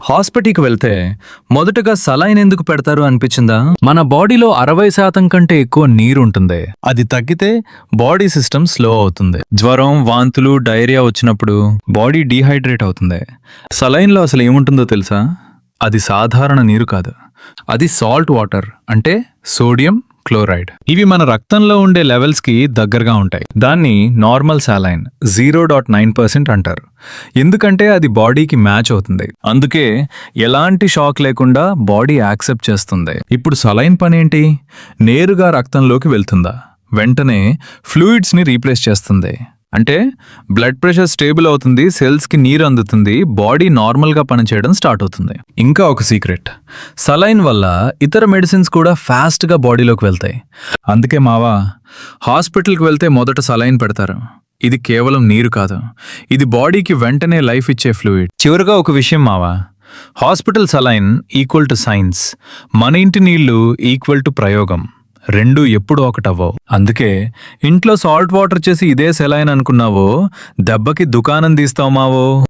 హాస్పిటల్కి వెళ్తే మొదటగా సలైన్ ఎందుకు పెడతారు అనిపించిందా? మన బాడీలో 60% కంటే ఎక్కువ నీరు ఉంటుంది. అది తగ్గితే బాడీ సిస్టమ్ స్లో అవుతుంది. జ్వరం, వాంతులు, డైరియా వచ్చినప్పుడు బాడీ డీహైడ్రేట్ అవుతుంది. సలైన్లో అసలు ఏముంటుందో తెలుసా? అది సాధారణ నీరు కాదు, అది సాల్ట్ వాటర్, అంటే సోడియం క్లోరైడ్. ఇవి మన రక్తంలో ఉండే లెవెల్స్ కి దగ్గరగా ఉంటాయి. దాన్ని నార్మల్ సాలైన్ 0.9% అంటారు. ఎందుకంటే అది బాడీకి మ్యాచ్ అవుతుంది. అందుకే ఎలాంటి షాక్ లేకుండా బాడీ యాక్సెప్ట్ చేస్తుంది. ఇప్పుడు సలైన్ పని ఏంటి? నేరుగా రక్తంలోకి వెళ్తుందా, వెంటనే ఫ్లూయిడ్స్ ని రీప్లేస్ చేస్తుంది. అంటే బ్లడ్ ప్రెషర్ స్టేబుల్ అవుతుంది, సెల్స్ కి నీరు అందుతుంది, బాడీ నార్మల్ గా పనిచేయడం స్టార్ట్ అవుతుంది. ఇంకా ఒక సీక్రెట్, సలైన్ వల్ల ఇతర మెడిసిన్స్ కూడా ఫాస్ట్ గా బాడీలోకి వెళ్తాయి. అందుకే మావా, హాస్పిటల్కి వెళ్తే మొదట సలైన్ పెడతారు. ఇది కేవలం నీరు కాదు, ఇది బాడీకి వెంటనే లైఫ్ ఇచ్చే ఫ్లూయిడ్. చివరిగా ఒక విషయం మావా, hospital saline equal to science, మన ఇంటి నీళ్లు ఈక్వల్ టు ప్రయోగం. రెండు ఎప్పుడూ ఒకటవ్వవు. అందుకే ఇంట్లో సాల్ట్ వాటర్ చేసి ఇదే సెలైన్ అనుకున్నావో దెబ్బకి దుకాణం తీస్తావు మావో.